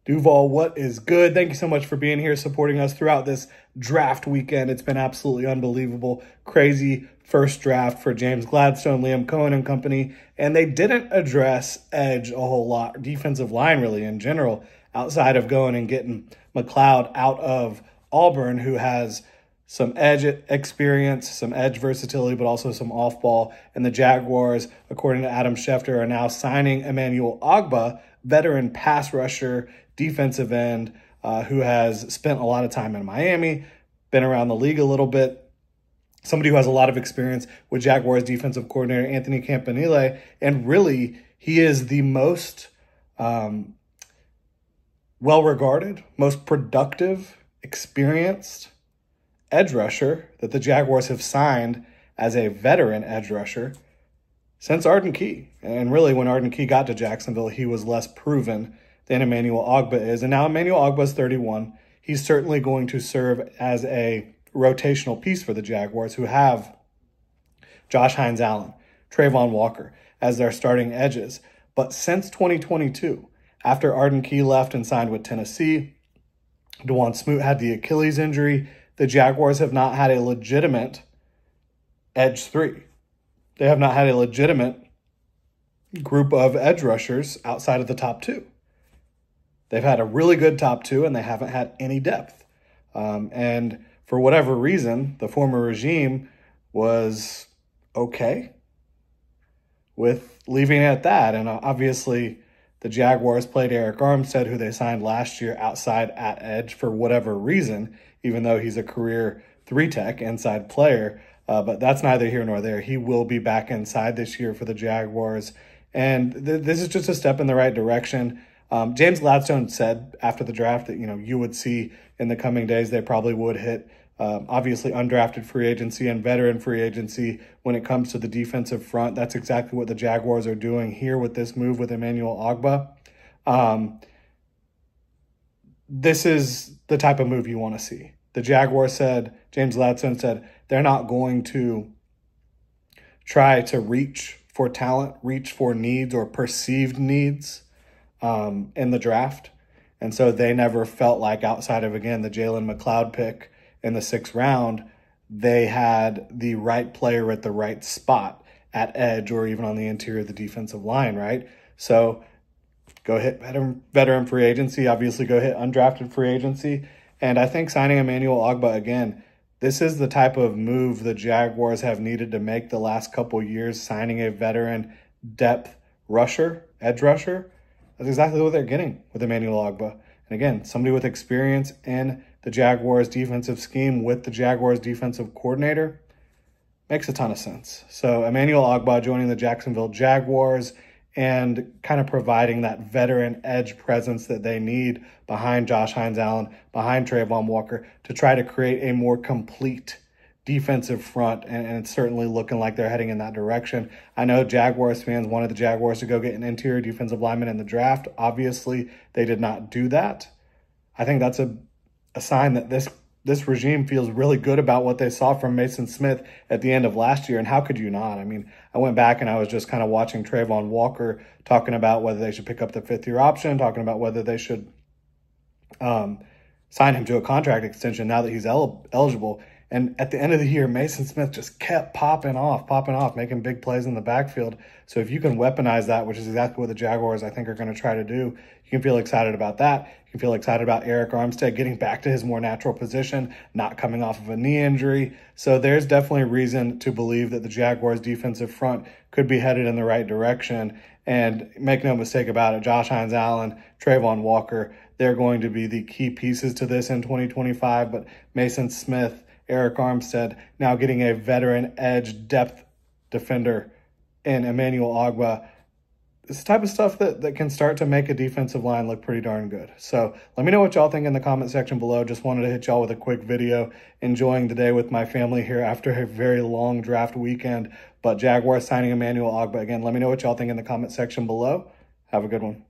Duval, what is good? Thank you so much for being here, supporting us throughout this draft weekend. It's been absolutely unbelievable. Crazy first draft for James Gladstone, Liam Cohen and company. And they didn't address edge a whole lot, defensive line really in general, outside of going and getting McLeod out of Auburn, who has some edge experience, some edge versatility, but also some off-ball. And the Jaguars, according to Adam Schefter, are now signing Emmanuel Ogbah, veteran pass rusher, defensive end, who has spent a lot of time in Miami, been around the league a little bit, somebody who has a lot of experience with Jaguars defensive coordinator Anthony Campanile. And really, he is the most well-regarded, most productive, experienced edge rusher that the Jaguars have signed as a veteran edge rusher since Arden Key. And really, when Arden Key got to Jacksonville, he was less proven than Emmanuel Ogbah is. And now Emmanuel Ogbah is 31. He's certainly going to serve as a rotational piece for the Jaguars, who have Josh Hines-Allen, Trayvon Walker as their starting edges. But since 2022, after Arden Key left and signed with Tennessee, DeJuan Smoot had the Achilles injury, the Jaguars have not had a legitimate edge three. They have not had a legitimate group of edge rushers outside of the top two. They've had a really good top two, and they haven't had any depth. And for whatever reason, the former regime was okay with leaving it at that. And obviously, the Jaguars played Arik Armstead, who they signed last year outside at edge for whatever reason, even though he's a career three-tech inside player. But that's neither here nor there. He will be back inside this year for the Jaguars. And this is just a step in the right direction. James Gladstone said after the draft that, you would see in the coming days they probably would hit, obviously, undrafted free agency and veteran free agency when it comes to the defensive front. That's exactly what the Jaguars are doing here with this move with Emmanuel Ogbah. This is the type of move you want to see. The Jaguars said, James Gladstone said, they're not going to try to reach for talent, reach for needs or perceived needs in the draft. And so they never felt like, outside of, again, the Jalen McLeod pick in the 6th round, they had the right player at the right spot at edge or even on the interior of the defensive line, right? So go hit veteran free agency, obviously go hit undrafted free agency. And I think signing Emmanuel Ogbah, again, this is the type of move the Jaguars have needed to make the last couple years, signing a veteran depth rusher, edge rusher. That's exactly what they're getting with Emmanuel Ogbah. And again, somebody with experience in the Jaguars defensive scheme with the Jaguars defensive coordinator makes a ton of sense. So Emmanuel Ogbah joining the Jacksonville Jaguars and kind of providing that veteran edge presence that they need behind Josh Hines-Allen, behind Trayvon Walker, to try to create a more complete defensive front, and it's certainly looking like they're heading in that direction. I know Jaguars fans wanted the Jaguars to go get an interior defensive lineman in the draft. Obviously, they did not do that. I think that's a sign that this regime feels really good about what they saw from Mason Smith at the end of last year, and how could you not? I mean, I went back and I was just kind of watching Trayvon Walker talking about whether they should pick up the 5th-year option, talking about whether they should sign him to a contract extension now that he's eligible. And at the end of the year, Mason Smith just kept popping off, making big plays in the backfield. So if you can weaponize that, which is exactly what the Jaguars, I think, are going to try to do, you can feel excited about that. You can feel excited about Arik Armstead getting back to his more natural position, not coming off of a knee injury. So there's definitely reason to believe that the Jaguars' defensive front could be headed in the right direction. And make no mistake about it, Josh Hines-Allen, Trayvon Walker, they're going to be the key pieces to this in 2025. But Mason Smith, Arik Armstead, now getting a veteran edge depth defender in Emmanuel Ogbah. It's the type of stuff that can start to make a defensive line look pretty darn good. So let me know what y'all think in the comment section below. Just wanted to hit y'all with a quick video. Enjoying the day with my family here after a very long draft weekend. But Jaguars signing Emmanuel Ogbah. Again, let me know what y'all think in the comment section below. Have a good one.